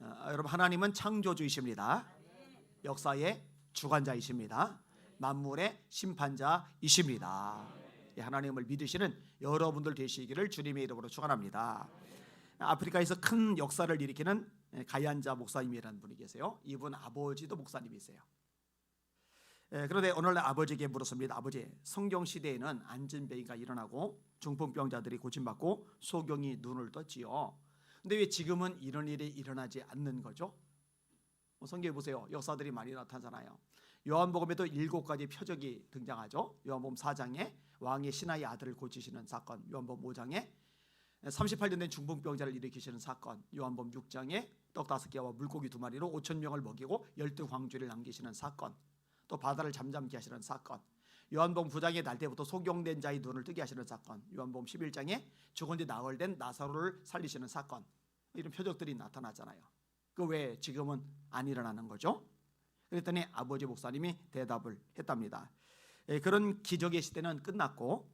여러분, 하나님은 창조주이십니다. 역사의 주관자이십니다. 만물의 심판자이십니다. 하나님을 믿으시는 여러분들 되시기를 주님의 이름으로 축원합니다. 아프리카에서 큰 역사를 일으키는 가얀자 목사님이라는 분이 계세요. 이분 아버지도 목사님이세요. 그런데 오늘날 아버지에게 물었습니다. 아버지, 성경 시대에는 안전병이가 일어나고 중풍병자들이 고침받고 소경이 눈을 떴지요. 근데 왜 지금은 이런 일이 일어나지 않는 거죠? 성경에 보세요. 역사들이 많이 나타나잖아요. 요한복음에도 7가지 표적이 등장하죠. 요한복음 4장에 왕의 신하의 아들을 고치시는 사건, 요한복음 5장에 38년 된 중풍병자를 일으키시는 사건, 요한복음 6장에 떡 5개와 물고기 2마리로 5,000명을 먹이고 12광주를 남기시는 사건, 또 바다를 잠잠케 하시는 사건, 요한복음 9장에 날 때부터 소경된 자의 눈을 뜨게 하시는 사건, 요한복음 11장에 죽은 지 나흘 된 나사로를 살리시는 사건, 이런 표적들이 나타나잖아요. 그 왜 지금은 안 일어나는 거죠? 그랬더니 아버지 목사님이 대답을 했답니다. 그런 기적의 시대는 끝났고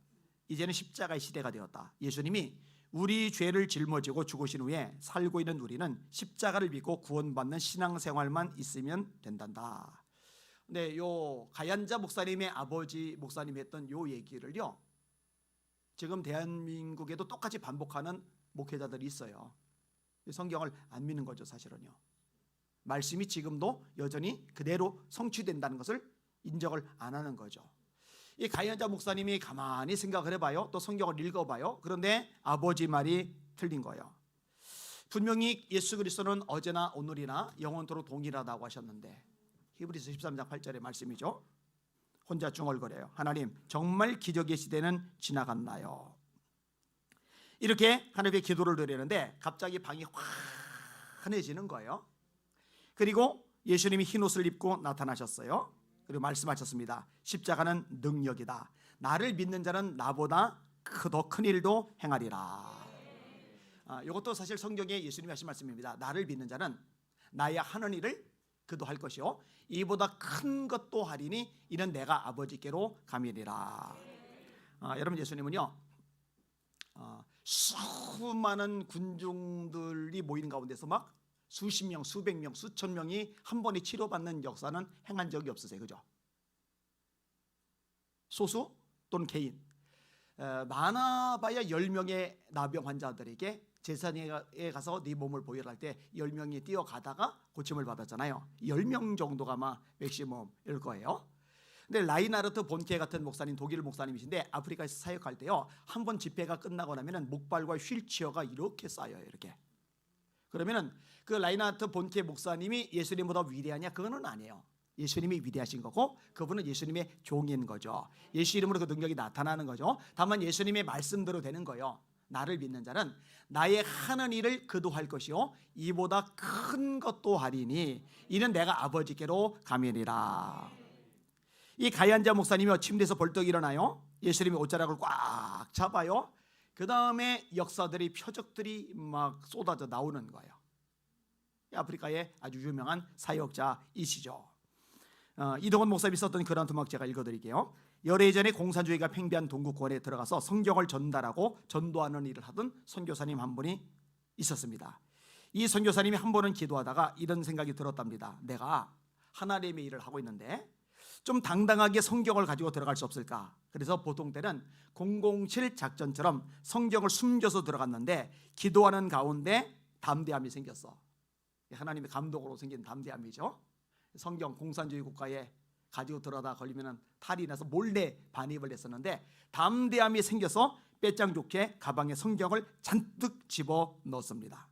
이제는 십자가의 시대가 되었다. 예수님이 우리 죄를 짊어지고 죽으신 후에 살고 있는 우리는 십자가를 믿고 구원받는 신앙생활만 있으면 된단다. 근데 요 가얀자 목사님의 아버지 목사님이 했던 요 얘기를요, 지금 대한민국에도 똑같이 반복하는 목회자들이 있어요. 성경을 안 믿는 거죠, 사실은요. 말씀이 지금도 여전히 그대로 성취된다는 것을 인정을 안 하는 거죠. 이 가얀자 목사님이 가만히 생각을 해봐요. 또 성경을 읽어봐요. 그런데 아버지 말이 틀린 거예요. 분명히 예수 그리스도는 어제나 오늘이나 영원토록 동일하다고 하셨는데, 히브리서 13장 8절의 말씀이죠. 혼자 중얼거려요. 하나님, 정말 기적의 시대는 지나갔나요? 이렇게 하나님께 기도를 드리는데 갑자기 방이 환해지는 거예요. 그리고 예수님이 흰옷을 입고 나타나셨어요. 그리고 말씀하셨습니다. 십자가는 능력이다. 나를 믿는 자는 나보다 더 큰 일도 행하리라. 이것도 사실 성경에 예수님이 하신 말씀입니다. 나를 믿는 자는 나의 하는 일을 그도 할 것이요 이보다 큰 것도 하리니 이는 내가 아버지께로 가미리라. 여러분, 예수님은요 수많은 군중들이 모이는 가운데서 막 수십 명, 수백 명, 수천 명이 한 번에 치료받는 역사는 행한 적이 없으세요. 그죠? 소수 또는 개인, 많아봐야 10명의 나병 환자들에게 제사장에 가서 네 몸을 보이라 할 때 10명이 뛰어가다가 고침을 받았잖아요. 10명 정도가 아마 맥시멈일 거예요. 근데 라이나르트 본케 같은 목사님, 독일 목사님이신데 아프리카에서 사역할 때요, 한 번 집회가 끝나고 나면은 목발과 휠체어가 이렇게 쌓여요. 이렇게. 그러면은 그 라이나르트 본케 목사님이 예수님보다 위대하냐? 그거는 아니에요. 예수님이 위대하신 거고 그분은 예수님의 종인 거죠. 예수 이름으로 그 능력이 나타나는 거죠. 다만 예수님의 말씀대로 되는 거예요. 나를 믿는 자는 나의 하는 일을 그도 할 것이요 이보다 큰 것도 하리니 이는 내가 아버지께로 가미리라. 이 가얀자 목사님이 침대에서 벌떡 일어나요. 예수님의 옷자락을 꽉 잡아요. 그 다음에 역사들이, 표적들이 막 쏟아져 나오는 거예요. 아프리카의 아주 유명한 사역자이시죠. 이동원 목사님이 썼던 그런 두막 제가 읽어드릴게요. 열애전에 공산주의가 팽배한 동구권에 들어가서 성경을 전달하고 전도하는 일을 하던 선교사님 한 분이 있었습니다. 이 선교사님이 한 번은 기도하다가 이런 생각이 들었답니다. 내가 하나님의 일을 하고 있는데 좀 당당하게 성경을 가지고 들어갈 수 없을까? 그래서 보통 때는 007 작전처럼 성경을 숨겨서 들어갔는데 기도하는 가운데 담대함이 생겼어. 하나님의 감독으로 생긴 담대함이죠. 성경 공산주의 국가에 가지고 들어다 걸리면 탈이 나서 몰래 반입을 했었는데 담대함이 생겨서 빼짱 좋게 가방에 성경을 잔뜩 집어 넣었습니다.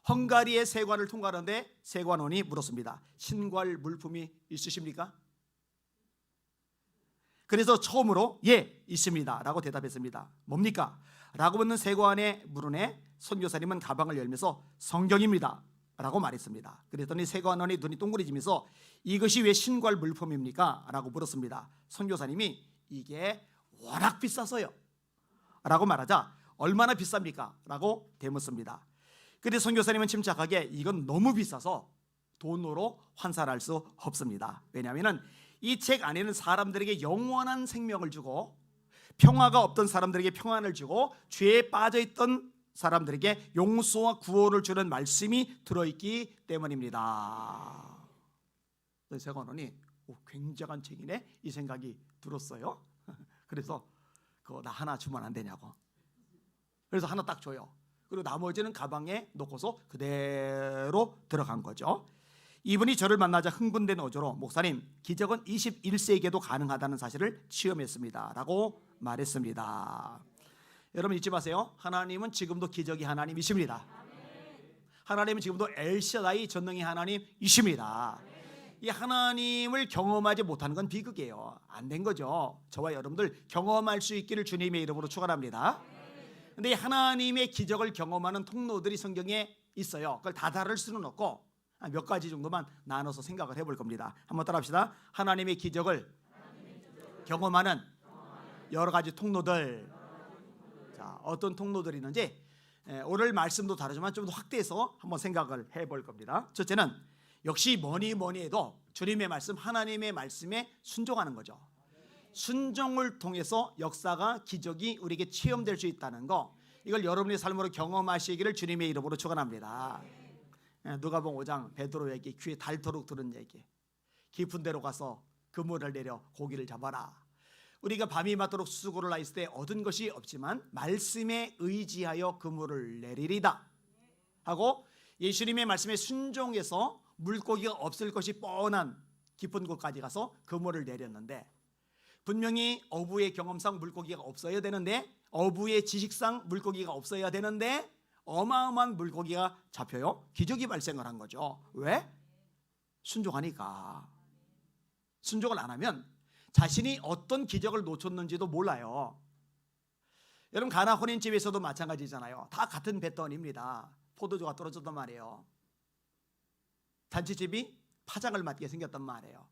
헝가리의 세관을 통과하는데 세관원이 물었습니다. 신고할 물품이 있으십니까? 그래서 처음으로 예, 있습니다 라고 대답했습니다. 뭡니까? 라고 묻는 세관의 물으네 선교사님은 가방을 열면서 성경입니다 라고 말했습니다. 그랬더니 세관원이 눈이 동그래지면서 이것이 왜 신고할 물품입니까? 라고 물었습니다. 선교사님이 이게 워낙 비싸서요 라고 말하자 얼마나 비쌉니까? 라고 되묻습니다. 그래서 선교사님은 침착하게 이건 너무 비싸서 돈으로 환산할 수 없습니다. 왜냐하면 이 책 안에는 사람들에게 영원한 생명을 주고 평화가 없던 사람들에게 평안을 주고 죄에 빠져있던 사람들에게 용서와 구원을 주는 말씀이 들어있기 때문입니다. 제가 오더니 굉장한 책이네 이 생각이 들었어요. 그래서 그거 나 하나 주면 안 되냐고. 그래서 하나 딱 줘요. 그리고 나머지는 가방에 놓고서 그대로 들어간 거죠. 이분이 저를 만나자 흥분된 어조로 목사님, 기적은 21세기에도 가능하다는 사실을 체험했습니다 라고 말했습니다. 여러분 잊지 마세요. 하나님은 지금도 기적이 하나님이십니다. 하나님은 지금도 엘샤다이 전능의 하나님이십니다. 이 하나님을 경험하지 못하는 건 비극이에요. 안 된 거죠. 저와 여러분들 경험할 수 있기를 주님의 이름으로 축원합니다. 근데 하나님의 기적을 경험하는 통로들이 성경에 있어요. 그걸 다 다룰 수는 없고 몇 가지 정도만 나눠서 생각을 해볼 겁니다. 한번 따라합시다. 하나님의 기적을 경험하는 여러 가지 통로들. 자, 어떤 통로들이 있는지 오늘 말씀도 다르지만 좀 더 확대해서 한번 생각을 해볼 겁니다. 첫째는 역시 뭐니 해도 주님의 말씀, 하나님의 말씀에 순종하는 거죠. 순종을 통해서 역사가, 기적이 우리에게 체험될 수 있다는 거, 이걸 여러분의 삶으로 경험하시기를 주님의 이름으로 축원합니다. 누가복음 5장 베드로에게 귀에 닳도록 들은 얘기, 깊은 데로 가서 그물을 내려 고기를 잡아라. 우리가 밤이 맞도록 수고를 하였을 때 얻은 것이 없지만 말씀에 의지하여 그물을 내리리다 하고, 예수님의 말씀에 순종해서 물고기가 없을 것이 뻔한 깊은 곳까지 가서 그물을 내렸는데, 분명히 어부의 경험상 물고기가 없어야 되는데, 어부의 지식상 물고기가 없어야 되는데 어마어마한 물고기가 잡혀요. 기적이 발생을 한 거죠. 왜? 순종하니까. 순종을 안 하면 자신이 어떤 기적을 놓쳤는지도 몰라요. 여러분 가나 혼인집에서도 마찬가지잖아요. 다 같은 뱃돈입니다. 포도주가 떨어졌단 말이에요. 잔치집이 파장을 맞게 생겼단 말이에요.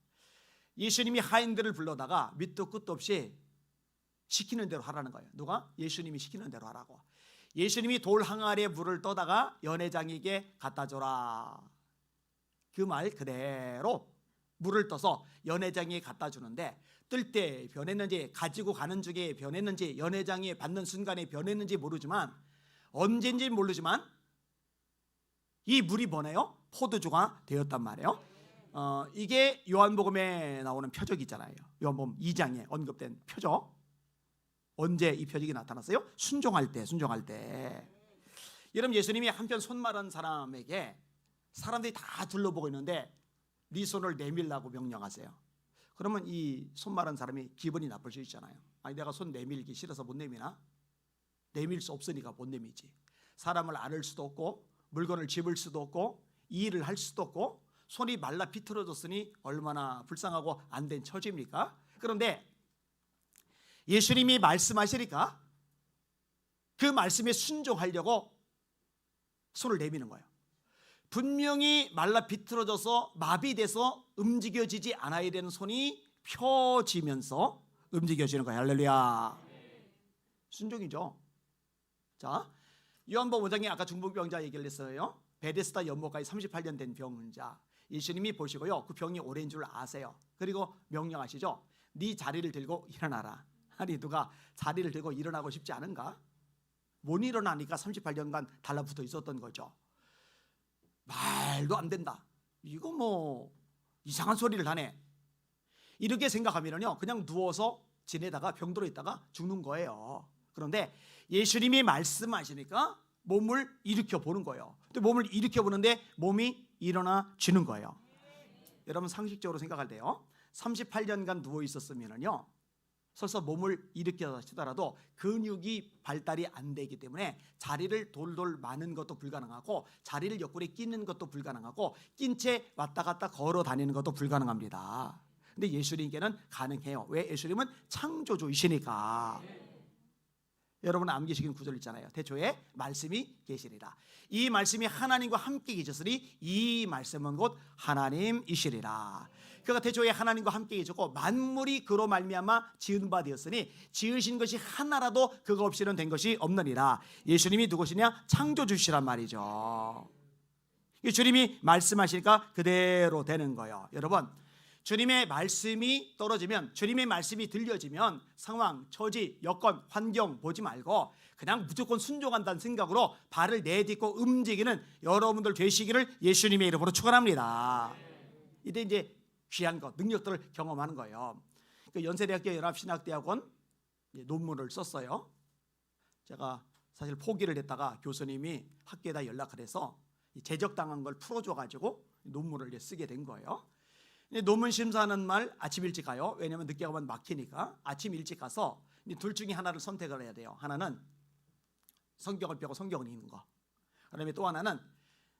예수님이 하인들을 불러다가 밑도 끝도 없이 시키는 대로 하라는 거예요. 누가? 예수님이 시키는 대로 하라고. 예수님이 돌 항아리에 물을 떠다가 연회장에게 갖다 줘라. 그 말 그대로 물을 떠서 연회장에 갖다 주는데, 뜰 때 변했는지, 가지고 가는 중에 변했는지, 연회장에 받는 순간에 변했는지 모르지만, 언제인지 모르지만 이 물이 뭐네요? 포도주가 되었단 말이에요. 이게 요한복음에 나오는 표적이 있잖아요. 요한복음 2장에 언급된 표적. 언제 이 표적이 나타났어요? 순종할 때. 여러분 예수님이 한편 손 마른 사람에게 사람들이 다 둘러보고 있는데 네 손을 내밀라고 명령하세요. 그러면 이 손 마른 사람이 기분이 나쁠 수 있잖아요. 아니 내가 손 내밀기 싫어서 못 내미나? 내밀 수 없으니까 못 내미지. 사람을 안을 수도 없고 물건을 집을 수도 없고 일을 할 수도 없고 손이 말라 비틀어졌으니 얼마나 불쌍하고 안 된 처지입니까? 그런데 예수님이 말씀하시니까 그 말씀에 순종하려고 손을 내미는 거예요. 분명히 말라 비틀어져서 마비돼서 움직여지지 않아야 되는 손이 펴지면서 움직여지는 거예요. 할렐루야. 순종이죠. 자, 요한복음 5장에 아까 중풍병자 얘기를 했어요. 베데스다 연못가에 38년 된 병자, 예수님이 보시고요, 그 병이 오래인 줄 아세요. 그리고 명령하시죠. 네 자리를 들고 일어나라. 아니 누가 자리를 들고 일어나고 싶지 않은가? 못 일어나니까 38년간 달라붙어 있었던 거죠. 말도 안 된다. 이거 뭐 이상한 소리를 하네. 이렇게 생각하면요 그냥 누워서 지내다가 병들어 있다가 죽는 거예요. 그런데 예수님이 말씀하시니까 몸을 일으켜 보는 거예요. 근데 몸을 일으켜 보는데 몸이 일어나지는 거예요. 여러분 상식적으로 생각할 때요 38년간 누워 있었으면요 설사 몸을 일으켜 치더라도 근육이 발달이 안 되기 때문에 자리를 돌돌 마는 것도 불가능하고 자리를 옆구리에 끼는 것도 불가능하고 낀 채 왔다 갔다 걸어 다니는 것도 불가능합니다. 근데 예수님께는 가능해요. 왜? 예수님은 창조주이시니까. 여러분 암기시킨 구절 있잖아요. 태초에 말씀이 계시리라. 이 말씀이 하나님과 함께 계셨으니 이 말씀은 곧 하나님이시리라. 그가 태초에 하나님과 함께 계셨고 만물이 그로 말미암아 지은 바 되었으니 지으신 것이 하나라도 그거 없이는 된 것이 없느니라. 예수님이 누구시냐? 창조주시란 말이죠. 주님이 말씀하시니까 그대로 되는 거예요. 여러분 주님의 말씀이 떨어지면, 주님의 말씀이 들려지면 상황, 처지, 여건, 환경 보지 말고 그냥 무조건 순종한다는 생각으로 발을 내딛고 움직이는 여러분들 되시기를 예수님의 이름으로 축원합니다. 이때 이제 귀한 것, 능력들을 경험하는 거예요. 그 연세대학교 연합신학대학원 논문을 썼어요. 제가 사실 포기를 했다가 교수님이 학교에다 연락을 해서 제적당한 걸 풀어줘가지고 논문을 쓰게 된 거예요. 논문 심사하는 날 아침 일찍 가요. 왜냐하면 늦게 가면 막히니까. 아침 일찍 가서 둘 중에 하나를 선택을 해야 돼요. 하나는 성경을 펴고 성경을 읽는 거. 그다음에 또 하나는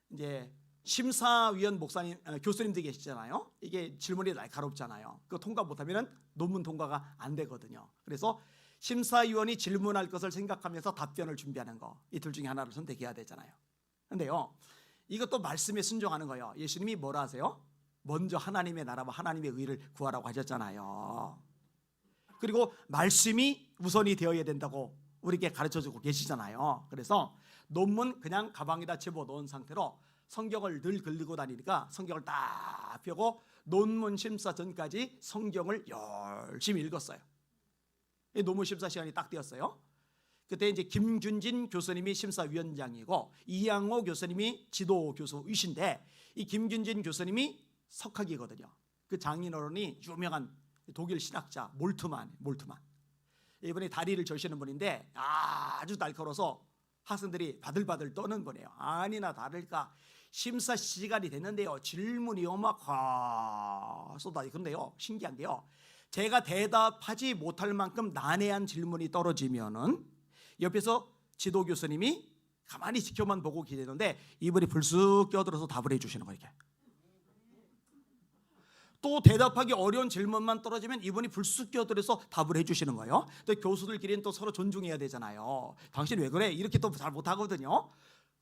이제 심사위원 목사님, 교수님들 계시잖아요. 이게 질문이 날카롭잖아요. 그거 통과 못하면 논문 통과가 안 되거든요. 그래서 심사위원이 질문할 것을 생각하면서 답변을 준비하는 거. 이 둘 중에 하나를 선택해야 되잖아요. 근데요, 이것도 말씀에 순종하는 거예요. 예수님이 뭐라 하세요? 먼저 하나님의 나라와 하나님의 의를 구하라고 하셨잖아요. 그리고 말씀이 우선이 되어야 된다고 우리에게 가르쳐주고 계시잖아요. 그래서 논문 그냥 가방에다 집어넣은 상태로 성경을 늘 긁고 다니니까 성경을 딱 펴고 논문 심사 전까지 성경을 열심히 읽었어요. 논문 심사 시간이 딱 되었어요. 그때 이제 김균진 교수님이 심사위원장이고 이양호 교수님이 지도 교수이신데, 이 김균진 교수님이 석학이거든요. 그 장인어른이 유명한 독일 신학자 몰트만. 이분이 다리를 저시는 분인데 아주 날카로워서 학생들이 바들바들 떠는 분이에요. 아니나 다를까 심사 시간이 됐는데요, 질문이요 막 쏟아지고. 그런데요, 신기한 게요, 제가 대답하지 못할 만큼 난해한 질문이 떨어지면은 옆에서 지도 교수님이 가만히 지켜만 보고 계시는데 이분이 불쑥 껴들어서 답을 해주시는 거예요. 이렇게. 또 대답하기 어려운 질문만 떨어지면 이분이 불쑥 껴들어서 답을 해주시는 거예요. 또 교수들끼리는 또 서로 존중해야 되잖아요. 당신 왜 그래? 이렇게 또 잘 못하거든요.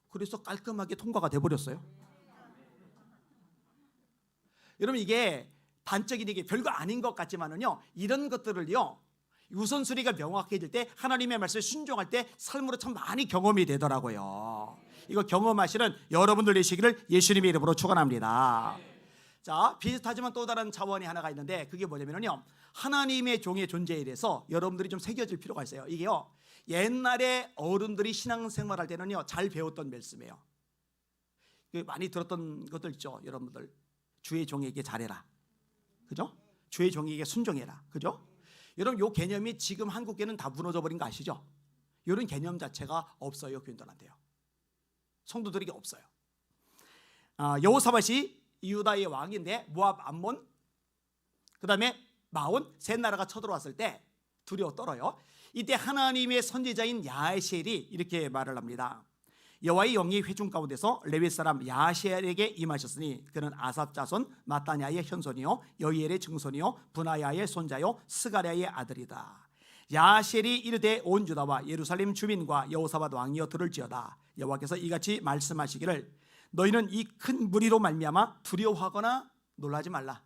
그래서 깔끔하게 통과가 돼버렸어요. 여러분, 이게 단적인 얘기 별거 아닌 것 같지만은요, 이런 것들을요 우선순위가 명확해질 때, 하나님의 말씀에 순종할 때 삶으로 참 많이 경험이 되더라고요. 이거 경험하시는 여러분들 되시기를 예수님의 이름으로 축원합니다. 자, 비슷하지만 또 다른 차원이 하나가 있는데 그게 뭐냐면요, 하나님의 종의 존재에 대해서 여러분들이 좀 새겨질 필요가 있어요. 이게요, 옛날에 어른들이 신앙생활할 때는요 잘 배웠던 말씀이에요. 많이 들었던 것들 있죠, 여러분들. 주의 종에게 잘해라, 그죠? 주의 종에게 순종해라, 그죠? 여러분, 요 개념이 지금 한국에는 다 무너져 버린 거 아시죠? 이런 개념 자체가 없어요. 교인들한테요, 성도들에게 없어요. 여호사밧이 유다의 왕인데 모압, 암몬, 그 다음에 마온 세 나라가 쳐들어왔을 때 두려워 떨어요. 이때 하나님의 선지자인 야시엘이 이렇게 말을 합니다. 여호와의 영이 회중 가운데서 레위 사람 야시엘에게 임하셨으니 그는 아삽 자손 마따냐의 현손이요 여이엘의 증손이요 분하야의 손자요 스가랴의 아들이다. 야시엘이 이르되 온 유다와 예루살렘 주민과 여호사밧 왕이여 들을지어다. 여호와께서 이같이 말씀하시기를 너희는 이 큰 무리로 말미암아 두려워하거나 놀라지 말라.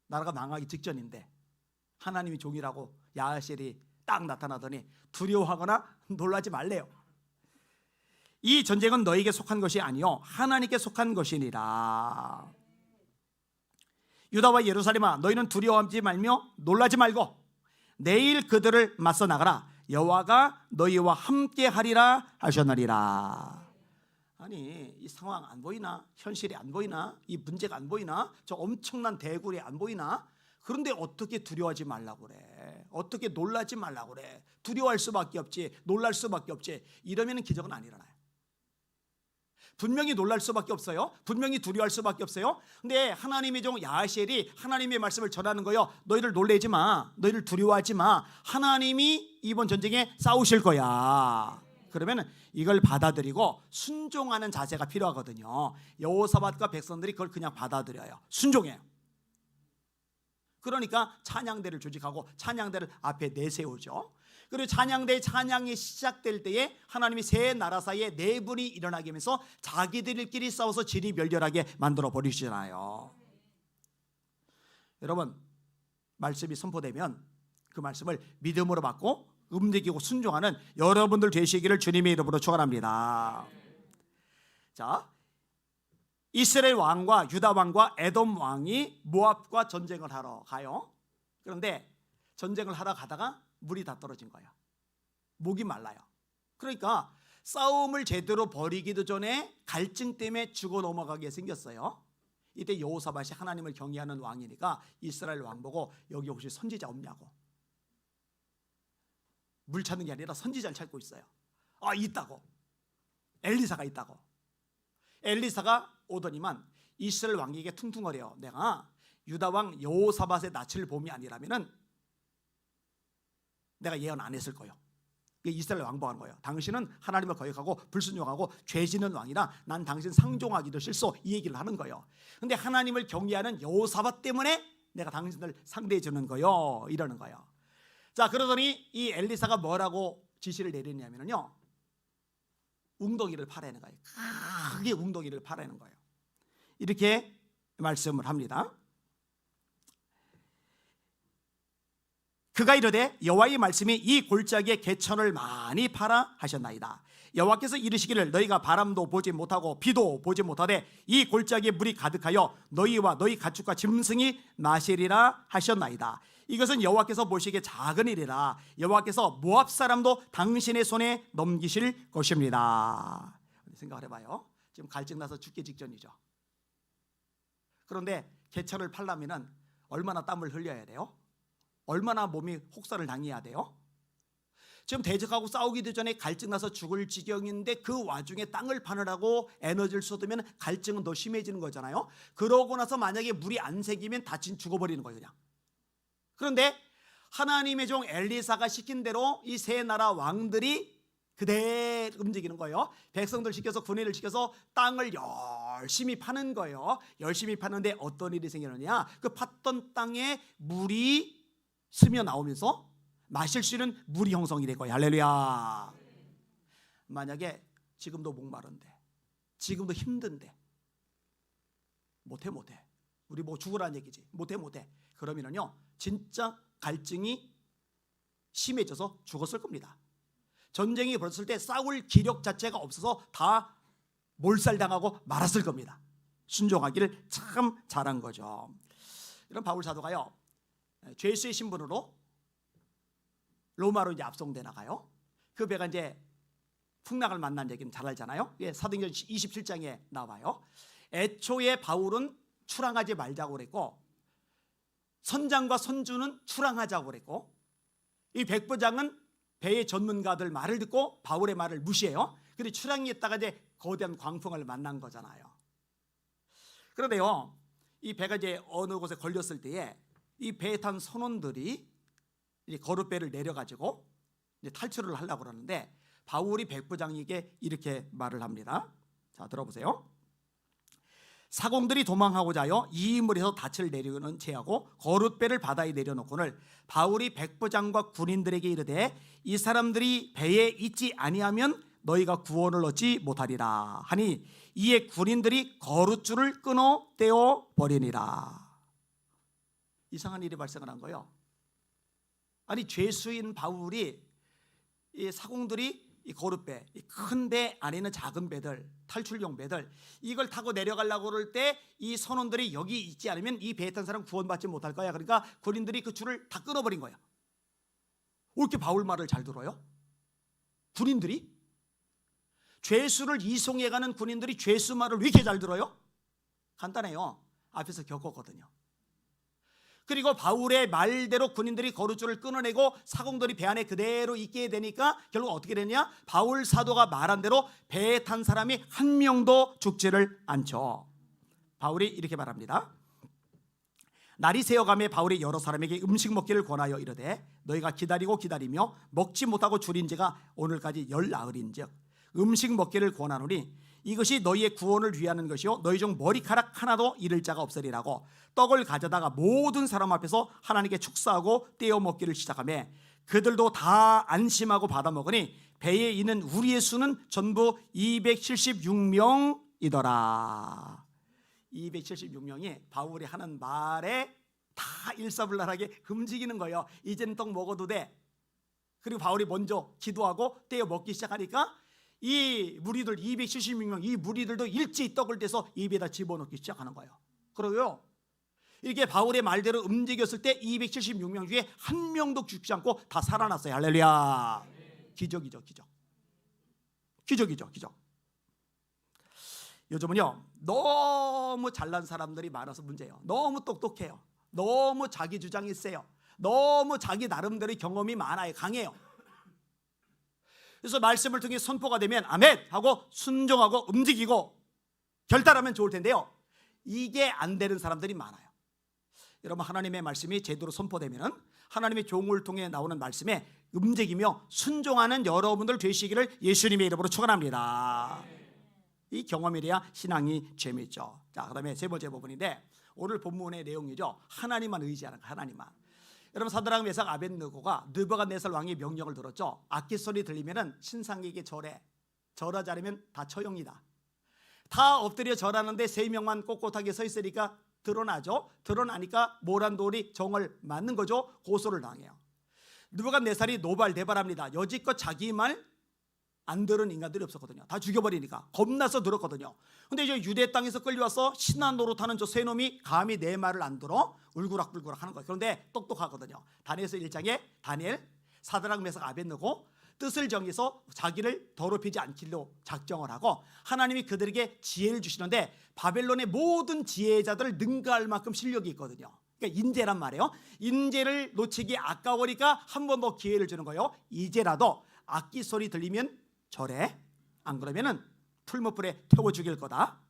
나라가 망하기 직전인데 하나님이 종이라고 야시엘이 딱 나타나더니 두려워하거나 놀라지 말래요. 이 전쟁은 너에게 속한 것이 아니요 하나님께 속한 것이니라. 유다와 예루살렘아, 너희는 두려워하지 말며 놀라지 말고 내일 그들을 맞서 나가라. 여호와가 너희와 함께 하리라 하셨느니라. 아니, 이 상황 안 보이나? 현실이 안 보이나? 이 문제가 안 보이나? 저 엄청난 대굴이 안 보이나? 그런데 어떻게 두려워하지 말라고 그래? 어떻게 놀라지 말라고 그래? 두려워할 수밖에 없지, 놀랄 수밖에 없지. 이러면 기적은 안 일어나요. 분명히 놀랄 수밖에 없어요. 분명히 두려워할 수밖에 없어요. 근데 하나님의 종 야시엘이 하나님의 말씀을 전하는 거예요. 너희를 놀래지 마, 너희를 두려워하지 마. 하나님이 이번 전쟁에 싸우실 거야. 그러면 이걸 받아들이고 순종하는 자세가 필요하거든요. 여호사밧과 백성들이 그걸 그냥 받아들여요. 순종해요. 그러니까 찬양대를 조직하고 찬양대를 앞에 내세우죠. 그리고 찬양대의 찬양이 시작될 때에 하나님이 세 나라 사이에 내분이 일어나게 하면서 자기들끼리 싸워서 질이 멸렬하게 만들어 버리시잖아요. 여러분, 말씀이 선포되면 그 말씀을 믿음으로 받고 움직이고 순종하는 여러분들 되시기를 주님의 이름으로 축원합니다. 자, 이스라엘 왕과 유다 왕과 에돔 왕이 모압과 전쟁을 하러 가요. 그런데 전쟁을 하러 가다가 물이 다 떨어진 거예요. 목이 말라요. 그러니까 싸움을 제대로 벌이기도 전에 갈증 때문에 죽어 넘어가게 생겼어요. 이때 여호사밧이 하나님을 경외하는 왕이니까 이스라엘 왕 보고 여기 혹시 선지자 없냐고. 물 찾는 게 아니라 선지자를 찾고 있어요. 아, 있다고. 엘리사가 있다고. 엘리사가 오더니만 이스라엘 왕에게 퉁퉁거려요. 내가 유다 왕 여호사밧의 낯을 봄이 아니라면은 내가 예언 안 했을 거예요. 이스라엘 왕보하는 거예요. 당신은 하나님을 거역하고 불순종하고 죄 짓는 왕이라 난 당신 상종하기도 싫소, 이 얘기를 하는 거예요. 근데 하나님을 경외하는 여호사밧 때문에 내가 당신을 상대해 주는 거요, 이러는 거예요. 자, 그러더니 이 엘리사가 뭐라고 지시를 내렸냐면요, 웅덩이를 파라는 거예요. 크게 웅덩이를 파라는 거예요. 이렇게 말씀을 합니다. 그가 이르되 여호와의 말씀이 이 골짜기에 개천을 많이 파라 하셨나이다. 여호와께서 이르시기를 너희가 바람도 보지 못하고 비도 보지 못하되 이 골짜기에 물이 가득하여 너희와 너희 가축과 짐승이 마시리라 하셨나이다. 이것은 여호와께서 보시기에 작은 일이라 여호와께서 모압 사람도 당신의 손에 넘기실 것입니다. 생각을 해봐요. 지금 갈증 나서 죽기 직전이죠. 그런데 개천을 팔려면 얼마나 땀을 흘려야 돼요? 얼마나 몸이 혹사를 당해야 돼요? 지금 대적하고 싸우기도 전에 갈증 나서 죽을 지경인데 그 와중에 땅을 파느라고 에너지를 쏟으면 갈증은 더 심해지는 거잖아요. 그러고 나서 만약에 물이 안 생기면 다 죽어버리는 거예요, 그냥. 그런데 하나님의 종 엘리사가 시킨 대로 이 세 나라 왕들이 그대로 움직이는 거예요. 백성들 시켜서, 군인을 시켜서 땅을 열심히 파는 거예요. 열심히 파는데 어떤 일이 생기느냐, 그 팠던 땅에 물이 스며 나오면서 마실 수 있는 물이 형성이 되고, 할렐루야. 만약에 지금도 목마른데, 지금도 힘든데 못해 우리 뭐 죽으라는 얘기지, 못해 그러면은요 진짜 갈증이 심해져서 죽었을 겁니다. 전쟁이 벌었을 때 싸울 기력 자체가 없어서 다 몰살당하고 말았을 겁니다. 순종하기를 참 잘한 거죠. 이런 바울 사도가요, 죄수의 신분으로 로마로 이제 압송돼 나가요. 그 배가 이제 풍랑을 만난 얘기는 잘 알잖아요. 사도행전 27장에 나와요. 애초에 바울은 출항하지 말자고 그랬고, 선장과 선주는 출항하자고 그랬고, 이 백부장은 배의 전문가들 말을 듣고 바울의 말을 무시해요. 그런데 출항했다가 이제 거대한 광풍을 만난 거잖아요. 그런데요, 이 배가 이제 어느 곳에 걸렸을 때에 이 배에 탄 선원들이 이제 거룻배를 내려가지고 이제 탈출을 하려고 그러는데 바울이 백부장에게 이렇게 말을 합니다. 자, 들어보세요. 사공들이 도망하고자 하여 이 물에서 닻을 내리고는 채하고 거룻배를 바다에 내려놓고는 바울이 백부장과 군인들에게 이르되 이 사람들이 배에 있지 아니하면 너희가 구원을 얻지 못하리라 하니 이에 군인들이 거룻줄을 끊어 떼어 버리니라. 이상한 일이 발생을 한 거예요. 아니, 죄수인 바울이 이 사공들이 이 거룻배, 이 큰 배 안에 있는 작은 배들, 탈출용 배들, 이걸 타고 내려가려고 그럴 때 이 선원들이 여기 있지 않으면 이 배에 탄 사람 구원받지 못할 거야. 그러니까 군인들이 그 줄을 다 끊어버린 거야. 왜 이렇게 바울 말을 잘 들어요? 군인들이? 죄수를 이송해가는 군인들이 죄수 말을 왜 이렇게 잘 들어요? 간단해요. 앞에서 겪었거든요. 그리고 바울의 말대로 군인들이 거룻줄을 끊어내고 사공들이 배 안에 그대로 있게 되니까 결국 어떻게 되냐? 바울 사도가 말한 대로 배에 탄 사람이 한 명도 죽지를 않죠. 바울이 이렇게 말합니다. 날이 새어가며 바울이 여러 사람에게 음식 먹기를 권하여 이르되 너희가 기다리고 기다리며 먹지 못하고 줄인 지가 오늘까지 열나흘인즉 음식 먹기를 권하노니 이것이 너희의 구원을 위하는 것이요 너희 중 머리카락 하나도 잃을 자가 없으리라고 떡을 가져다가 모든 사람 앞에서 하나님께 축사하고 떼어 먹기를 시작하며 그들도 다 안심하고 받아 먹으니 배에 있는 우리의 수는 전부 276명이더라. 276명이 바울이 하는 말에 다 일사불란하게 움직이는 거예요. 이제는 떡 먹어도 돼. 그리고 바울이 먼저 기도하고 떼어 먹기 시작하니까 이 무리들 276명 이 무리들도 일제히 떡을 떼서 입에다 집어넣기 시작하는 거예요. 그러고요, 이렇게 바울의 말대로 움직였을 때 276명 중에 한 명도 죽지 않고 다 살아났어요. 할렐루야. 기적이죠, 기적. 기적이죠, 기적. 요즘은요, 너무 잘난 사람들이 많아서 문제예요. 너무 똑똑해요. 너무 자기 주장이 세요. 너무 자기 나름대로의 경험이 많아요. 강해요. 그래서 말씀을 통해 선포가 되면 아멘 하고 순종하고 움직이고 결단하면 좋을 텐데요, 이게 안 되는 사람들이 많아요. 여러분, 하나님의 말씀이 제대로 선포되면 하나님의 종을 통해 나오는 말씀에 움직이며 순종하는 여러분들 되시기를 예수님의 이름으로 축원합니다. 이 경험이 돼야 신앙이 재미있죠. 자, 그다음에 세 번째 부분인데 오늘 본문의 내용이죠. 하나님만 의지하는 거, 하나님만. 여러분, 사드락 메삭 아벳느고가 느부갓네살 왕의 명령을 들었죠. 악기 소리 들리면은 신상에게 절해. 절하지 않으면 다 처형이다. 다 엎드려 절하는데 3명만 꼿꼿하게 서 있으니까 드러나죠. 드러나니까 모란 돌이 정을 맞는 거죠. 고소를 당해요. 느부갓네살이 노발대발합니다. 여지껏 자기 말 안 들은 인간들이 없었거든요. 다 죽여버리니까 겁나서 들었거든요. 근데 이제 유대 땅에서 끌려와서 신한 노릇하는 저 세 놈이 감히 내 말을 안 들어 울그락불그락 하는 거예요. 그런데 똑똑하거든요. 다니엘서 1장에 다니엘, 사드락 메삭 아벳느고 뜻을 정해서 자기를 더럽히지 않기로 작정을 하고 하나님이 그들에게 지혜를 주시는데 바벨론의 모든 지혜자들을 능가할 만큼 실력이 있거든요. 그러니까 인재란 말이에요. 인재를 놓치기 아까우니까 한 번 더 기회를 주는 거예요. 이제라도 악기 소리 들리면 절해. 안 그러면은 풀무불에 태워 죽일 거다.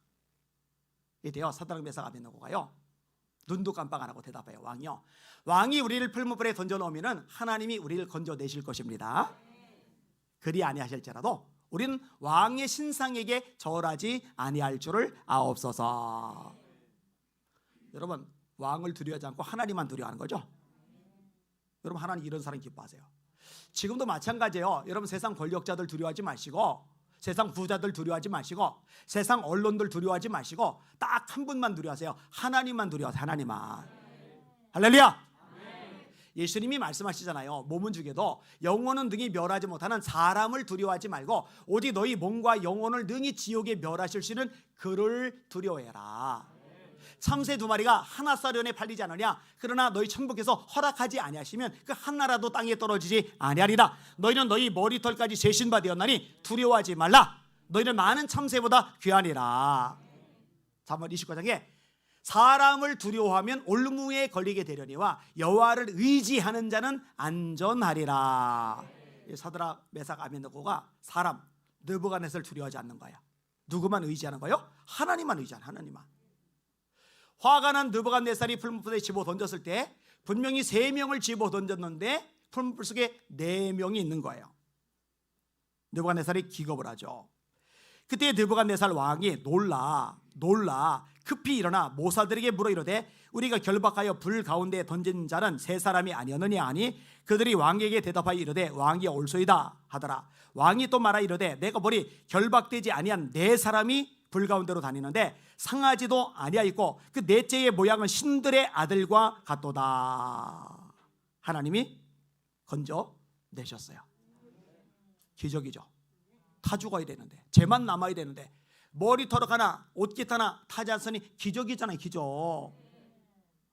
이때요, 사드락 메삭 아벳느고가요, 눈도 깜빡 안 하고 대답해요. 왕이요, 왕이 우리를 풀무불에 던져 넣으면은 하나님이 우리를 건져내실 것입니다. 그리 아니하실지라도 우리는 왕의 신상에게 절하지 아니할 줄을 아옵소서. 여러분, 왕을 두려워하지 않고 하나님만 두려워하는 거죠. 여러분, 하나님 이런 사람 기뻐하세요. 지금도 마찬가지예요. 여러분, 세상 권력자들 두려워하지 마시고, 세상 부자들 두려워하지 마시고, 세상 언론들 두려워하지 마시고, 딱 한 분만 두려워하세요. 하나님만 두려워하세요. 하나님만. 할렐루야. 예수님이 말씀하시잖아요. 몸은 죽여도 영혼은 능히 멸하지 못하는 사람을 두려워하지 말고 오직 너희 몸과 영혼을 능히 지옥에 멸하실 수 있는 그를 두려워해라. 참새 2마리가 하나 쌀연에 팔리지 않느냐. 그러나 너희 천부께서 허락하지 아니하시면 그 하나라도 땅에 떨어지지 아니하리라. 너희는 너희 머리털까지 세신 바 되었나니 두려워하지 말라. 너희는 많은 참새보다 귀하니라. 잠언 29장에 사람을 두려워하면 올무에 걸리게 되려니와 여호와를 의지하는 자는 안전하리라. 사드락 메삭 아벳느고가 사람 느부갓네살을 두려워하지 않는 거야. 누구만 의지하는 거예요? 하나님만 의지하는, 하나님만. 화가 난 느부갓네살이 풀무불에 집어 던졌을 때 분명히 3명을 집어 던졌는데 풀무불 속에 4명이 있는 거예요. 느부갓네살이 기겁을 하죠. 그때 느부갓네살 왕이 놀라 급히 일어나 모사들에게 물어 이르되 우리가 결박하여 불 가운데 던진 자는 3사람이 아니었느냐 하니 그들이 왕에게 대답하여 이르되 왕이 올소이다 하더라. 왕이 또 말하 이르되 내가 보리 결박되지 아니한 4사람이 불 가운데로 다니는데 상하지도 아니하였고 그 넷째의 모양은 신들의 아들과 같도다. 하나님이 건져내셨어요. 기적이죠. 다 죽어야 되는데, 쟤만 남아야 되는데, 머리털 하나 옷깃 하나 타지 않으니 기적이잖아요. 기적.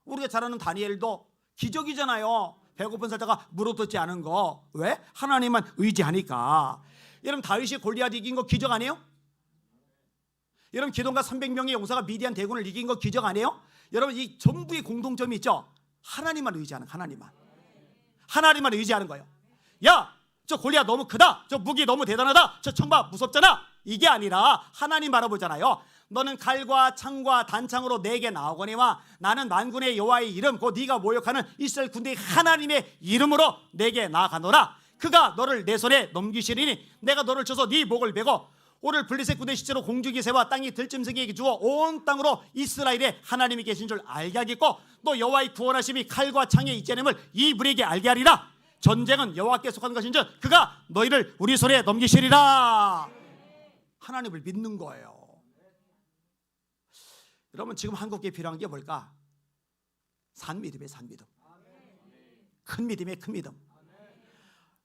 우리가 잘 아는 다니엘도 기적이잖아요. 배고픈 살다가 물어뜯지 않은 거. 왜? 하나님만 의지하니까. 여러분, 다윗이 골리앗 이긴 거 기적 아니에요? 여러분, 기돈과 300명의 용사가 미디안 대군을 이긴 거 기적 아니에요? 여러분, 이 전부의 공통점이 있죠. 하나님만 의지하는, 하나님만 의지하는 거예요. 야, 저 골리앗 너무 크다, 저 무기 너무 대단하다, 저 청바 무섭잖아, 이게 아니라 하나님 바라보잖아요. 너는 칼과 창과 단창으로 내게 나오거니와 나는 만군의 여호와의 이름 곧 네가 모욕하는 이스라엘 군대의 하나님의 이름으로 내게 나아가노라. 그가 너를 내 손에 넘기시리니 내가 너를 쳐서 네 목을 베고 오늘 블레셋 군대 시체로 공주기세와 땅이 들짐승에게 주어 온 땅으로 이스라엘에 하나님이 계신 줄 알게 하겠고 또 여호와의 구원하심이 칼과 창에 있자님을 이 무리에게 알게 하리라. 전쟁은 여호와께 속한 것인즉 그가 너희를 우리 손에 넘기시리라. 하나님을 믿는 거예요. 여러분, 지금 한국에 필요한 게 뭘까? 산믿음이에요. 산믿음. 큰 믿음이에요. 큰 믿음.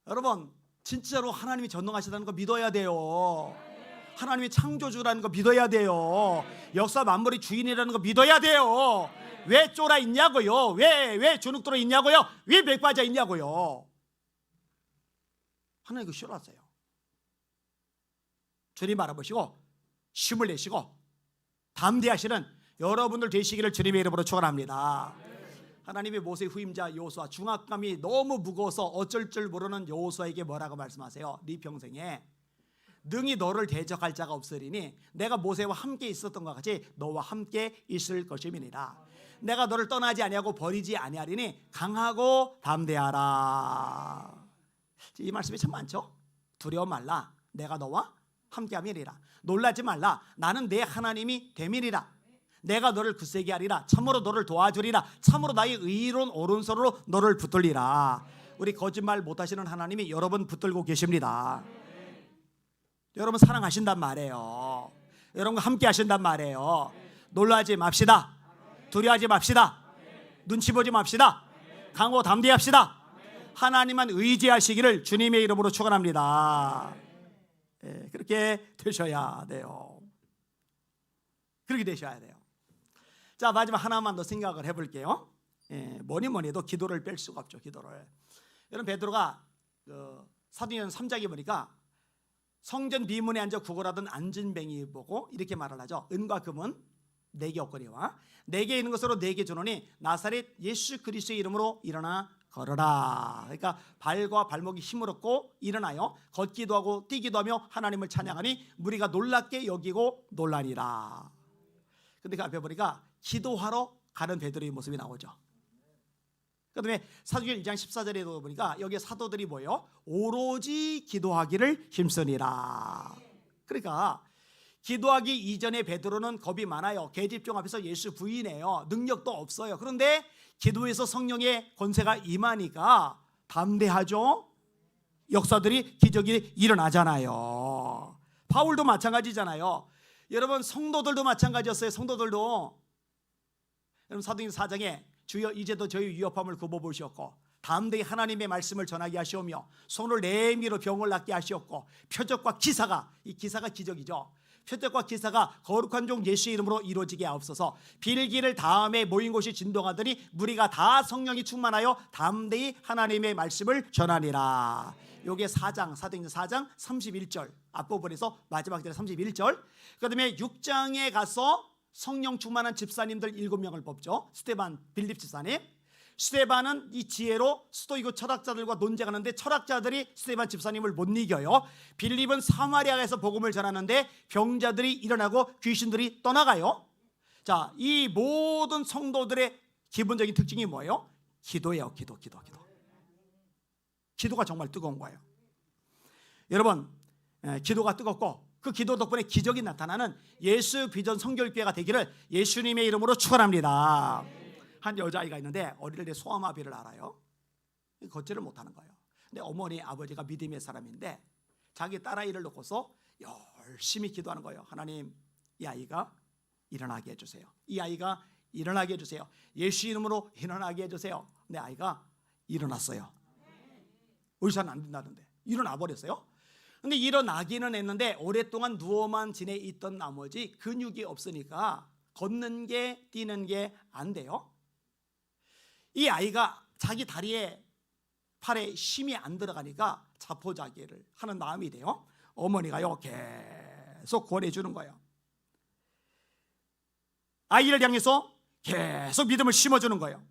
여러분, 진짜로 하나님이 전능하시다는 거 믿어야 돼요. 하나님이 창조주라는 거 믿어야 돼요. 역사 만물의 주인이라는 거 믿어야 돼요. 왜 쫄아 있냐고요? 왜 주눅들어 있냐고요? 왜 맥 빠져 있냐고요? 하나님 그거 싫어하세요. 주님 알아보시고 힘을 내시고 담대하시는 여러분들 되시기를 주님의 이름으로 축원합니다. 하나님이 모세 후임자 여호수아, 중압감이 너무 무거워서 어쩔 줄 모르는 여호수아에게 뭐라고 말씀하세요? 네 평생에 능히 너를 대적할 자가 없으리니 내가 모세와 함께 있었던 것 같이 너와 함께 있을 것임이니라. 내가 너를 떠나지 아니하고 버리지 아니하리니 강하고 담대하라. 이 말씀이 참 많죠. 두려워 말라, 내가 너와 함께함이니라. 놀라지 말라, 나는 내 하나님이 됨이니라. 내가 너를 굳세게 하리라. 참으로 너를 도와주리라. 참으로 나의 의로운 오른손으로 너를 붙들리라. 우리 거짓말 못하시는 하나님이 여러분 붙들고 계십니다. 여러분 사랑하신단 말이에요. 여러분과 함께 하신단 말이에요. 놀라지 맙시다. 두려워하지 맙시다. 눈치 보지 맙시다. 강하고 담대합시다. 하나님만 의지하시기를 주님의 이름으로 축원합니다. 그렇게 되셔야 돼요. 그렇게 되셔야 돼요. 자, 마지막 하나만 더 생각을 해볼게요. 뭐니 해도 기도를 뺄 수가 없죠. 기도를. 여러분, 베드로가 사도행전 3장에 보니까 성전 비문에 앉아 구걸하던 안진뱅이 보고 이렇게 말을 하죠. 은과 금은 내게 없거니와 내게 있는 것으로 내게 주노니 나사렛 예수 그리스도의 이름으로 일어나 걸어라. 그러니까 발과 발목이 힘을 얻고 일어나요 걷기도 하고 뛰기도 하며 하나님을 찬양하니 무리가 놀랍게 여기고 놀라니라. 근데 그 앞에 보니까 기도하러 가는 베드로의 모습이 나오죠. 그 다음에 사도행전 2장 14절에도 보니까 여기에 사도들이 뭐예요? 오로지 기도하기를 힘쓰니라. 그러니까 기도하기 이전에 베드로는 겁이 많아요. 계집종 앞에서 예수 부인해요. 능력도 없어요. 그런데 기도에서 성령의 권세가 임하니까 담대하죠. 역사들이 기적이 일어나잖아요. 바울도 마찬가지잖아요. 여러분 성도들도 마찬가지였어요. 성도들도 여러분 사도행전 4장에 주여 이제도 저희 위협함을 굽어보시었고 담대히 하나님의 말씀을 전하게 하시오며 손을 내밀어 병을 낫게 하시었고 표적과 기사가, 이 기사가 기적이죠. 표적과 기사가 거룩한 종 예수의 이름으로 이루어지게 하옵소서. 빌기를 다음에 모인 곳이 진동하더니 무리가 다 성령이 충만하여 담대히 하나님의 말씀을 전하니라. 요게 4장, 사도행전 4장 31절 앞부분에서 마지막 절에 31절. 그 다음에 6장에 가서 성령 충만한 집사님들 7명을 뽑죠. 스데반, 빌립 집사님. 스데반은 이 지혜로 스토이고 철학자들과 논쟁하는데 철학자들이 스데반 집사님을 못 이겨요. 빌립은 사마리아에서 복음을 전하는데 병자들이 일어나고 귀신들이 떠나가요. 자, 이 모든 성도들의 기본적인 특징이 뭐예요? 기도예요. 기도. 기도가 정말 뜨거운 거예요. 여러분, 기도가 뜨겁고 그 기도 덕분에 기적이 나타나는 예수 비전 성결교회가 되기를 예수님의 이름으로 축원합니다. 한 여자아이가 있는데 어릴 때 소아마비를 알아요. 걷지를 못하는 거예요. 근데 어머니 아버지가 믿음의 사람인데 자기 딸아이를 놓고서 열심히 기도하는 거예요. 하나님, 이 아이가 일어나게 해주세요. 이 아이가 일어나게 해주세요. 예수 이름으로 일어나게 해주세요. 내 아이가 일어났어요. 의사는 안 된다는데 일어나 버렸어요. 근데 일어나기는 했는데 오랫동안 누워만 지내 있던 나머지 근육이 없으니까 걷는 게 뛰는 게 안 돼요. 이 아이가 자기 다리에 팔에 힘이 안 들어가니까 자포자기를 하는 마음이 돼요. 어머니가요 계속 권해주는 거예요. 아이를 향해서 계속 믿음을 심어주는 거예요.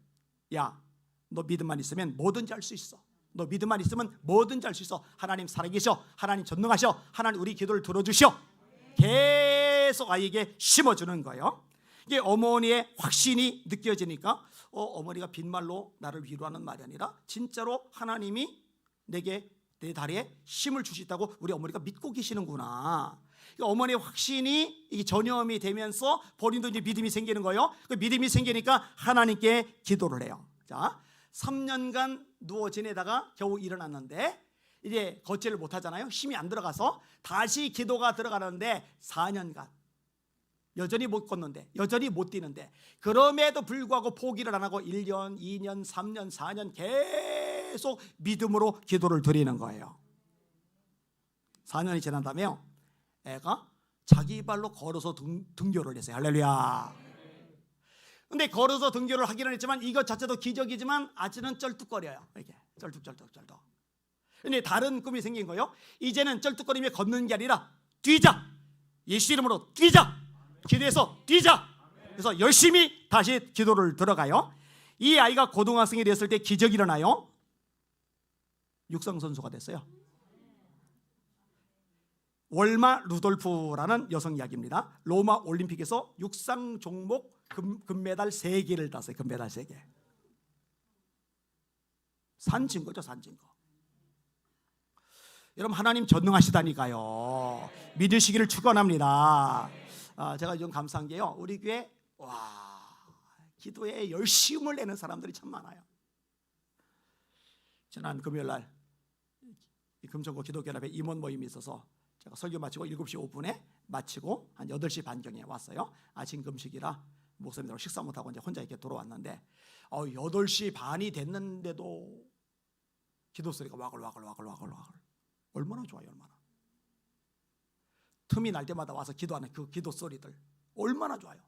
야, 너 믿음만 있으면 뭐든지 할 수 있어. 너 믿음만 있으면 뭐든지 할 수 있어. 하나님 살아계셔. 하나님 전능하셔. 하나님 우리 기도를 들어주셔. 계속 아이에게 심어주는 거예요. 이게 어머니의 확신이 느껴지니까 어머니가 빈말로 나를 위로하는 말이 아니라 진짜로 하나님이 내게 내 다리에 힘을 주시다고 우리 어머니가 믿고 계시는구나. 어머니의 확신이 이게 전염이 되면서 본인도 이제 믿음이 생기는 거예요. 그 믿음이 생기니까 하나님께 기도를 해요. 자, 3년간 누워 지내다가 겨우 일어났는데 이제 걷지를 못하잖아요. 힘이 안 들어가서 다시 기도가 들어가는데 4년간 여전히 못 걷는데, 여전히 못 뛰는데, 그럼에도 불구하고 포기를 안 하고 1년, 2년, 3년, 4년 계속 믿음으로 기도를 드리는 거예요. 4년이 지난 다음에요, 애가 자기 발로 걸어서 등교를 했어요. 할렐루야. 근데 걸어서 등교를 하기는 했지만 이것 자체도 기적이지만 아직은 쩔뚝거려요. 이게 쩔뚝. 근데 다른 꿈이 생긴 거예요. 이제는 쩔뚝거리며 걷는 게 아니라 뛰자, 예수 이름으로 뛰자, 기도해서 뛰자. 그래서 열심히 다시 기도를 들어가요. 이 아이가 고등학생이 됐을 때 기적이 일어나요. 육상 선수가 됐어요. 월마 루돌프라는 여성 이야기입니다. 로마 올림픽에서 육상 종목 금메달 3개를 땄어요. 금메달 3개. 산증거죠, 산증거. 여러분, 하나님 전능하시다니까요. 믿으시기를 축원합니다. 제가 좀 감사한 게요, 우리 교회 기도에 열심을 내는 사람들이 참 많아요. 지난 금요일날 금천구 기독교연합회 임원 모임이 있어서 제가 설교 마치고 7시 5분에 마치고 한 8시 반경에 왔어요. 아침 금식이라 목사님들하고 식사 못하고 이제 혼자 이렇게 돌아왔는데 8시 반이 됐는데도 기도 소리가 와글와글 얼마나 좋아요. 얼마나 틈이 날 때마다 와서 기도하는 그 기도 소리들 얼마나 좋아요.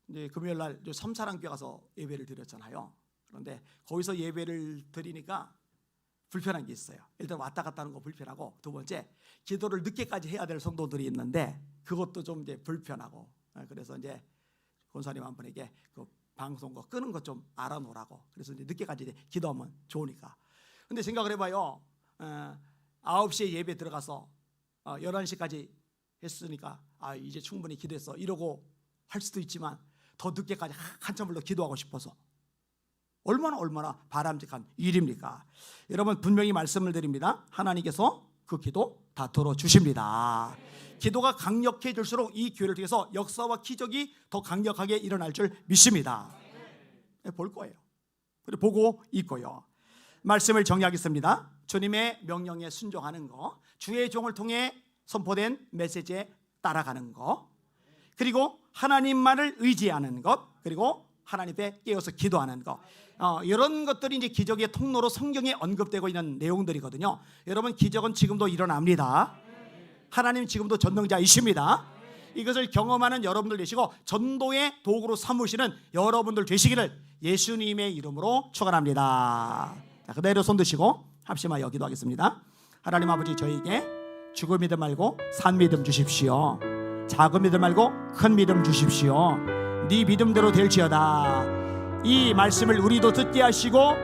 이제 금요일날 3사랑교회 가서 예배를 드렸잖아요. 그런데 거기서 예배를 드리니까 불편한 게 있어요. 일단 왔다 갔다 하는 거 불편하고, 두 번째 기도를 늦게까지 해야 될 성도들이 있는데 그것도 좀 이제 불편하고, 그래서 이제 권사님 한 분에게 그 방송 거 끄는 것 좀 알아놓으라고. 그래서 이제 늦게까지 이제 기도하면 좋으니까. 근데 생각을 해봐요. 9시에 예배 들어가서 11시까지 했으니까 이제 충분히 기도했어 이러고 할 수도 있지만 더 늦게까지 한참을 더 기도하고 싶어서 얼마나 바람직한 일입니까? 여러분, 분명히 말씀을 드립니다. 하나님께서 그 기도 다 들어주십니다. 기도가 강력해질수록 이 교회를 통해서 역사와 기적이 더 강력하게 일어날 줄 믿습니다. 볼 거예요. 그리고 보고 있고요. 말씀을 정리하겠습니다. 주님의 명령에 순종하는 거, 주의 종을 통해 선포된 메시지에 따라가는 거, 그리고 하나님만을 의지하는 것, 그리고 하나님 앞에 깨어서 기도하는 것, 이런 것들이 이제 기적의 통로로 성경에 언급되고 있는 내용들이거든요. 여러분, 기적은 지금도 일어납니다. 하나님 지금도 전능자이십니다. 이것을 경험하는 여러분들 되시고 전도의 도구로 삼으시는 여러분들 되시기를 예수님의 이름으로 축원합니다. 자, 그대로 손 드시고 합심하여 기도하겠습니다. 하나님 아버지, 저에게 죽은 믿음 말고 산 믿음 주십시오. 작은 믿음 말고 큰 믿음 주십시오. 네 믿음대로 될지어다. 이 말씀을 우리도 듣게 하시고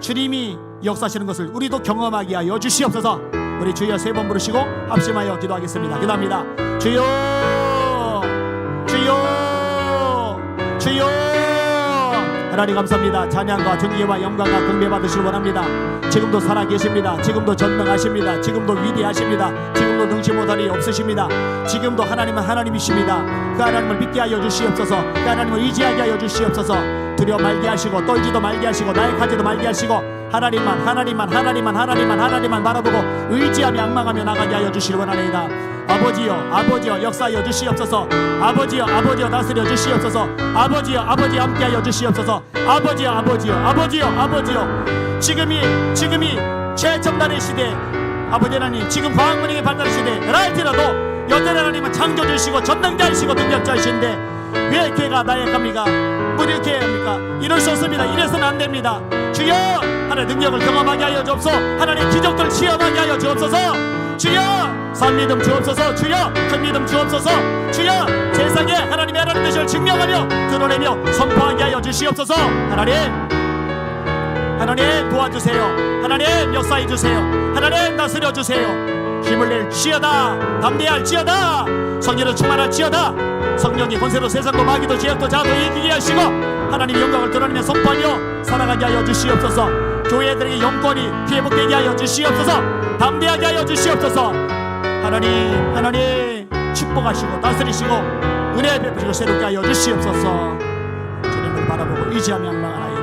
주님이 역사하시는 것을 우리도 경험하게 하여 주시옵소서. 우리 주여 3번 부르시고 합심하여 기도하겠습니다. 기도합니다. 주여, 주여, 주여. 하나님 감사합니다. 찬양과 존귀와 영광과 경배 받으시길 원합니다. 지금도 살아계십니다. 지금도 전능하십니다. 지금도 위대하십니다. 지금도 능치 못할 일이 없으십니다. 지금도 하나님은 하나님이십니다. 그 하나님을 믿게 하여 주시옵소서. 그 하나님을 의지하게 하여 주시옵소서. 두려워 말게 하시고 떨지도 말게 하시고 나약하지도 말게 하시고 하나님만 바라보고 의지하며 앙망하며 나가게 하여 주시길 원하나이다. 아버지여 역사하여 주시옵소서. 아버지여 다스려 주시옵소서. 아버지여 함께 하여 주시옵소서. 아버지여 지금이 최첨단의 시대, 아버지 하나님, 지금 과학문명의 발달의 시대라 할지라도 여전히 하나님은 창조주시고 전능자이시고 능력자이신데 왜 교회가 나약합니까? 왜 이렇게 합니까? 이럴 수 없습니다. 이래서는 안 됩니다. 주여, 하나님의 능력을 경험하게 하여 주옵소서. 하나님의 기적들을 체험하게 하여 주옵소서. 주여, 산 믿음 주옵소서. 주여, 큰 믿음 주옵소서. 주여, 세상에 하나님의 뜻을 증명하며 드러내며 선포하게 하여 주시옵소서. 하나님 도와주세요. 하나님 역사해 주세요. 하나님 다스려 주세요. 힘을 낼지어다. 담대할지어다. 성령으로 충만할지어다. 성령이 권세로 세상도 마귀도 죄악도 자도 이기게 하시고 하나님의 영광을 드러내며 선포하며 살아가게 하여 주시옵소서. 교회들에게 영권이 회복되게 하여 주시옵소서. 담대하게 하여 주시옵소서. 하나님 축복하시고 다스리시고 은혜 베푸시고 새롭게 하여 주시옵소서. 주님을 바라보고 의지하며仰망하나이다.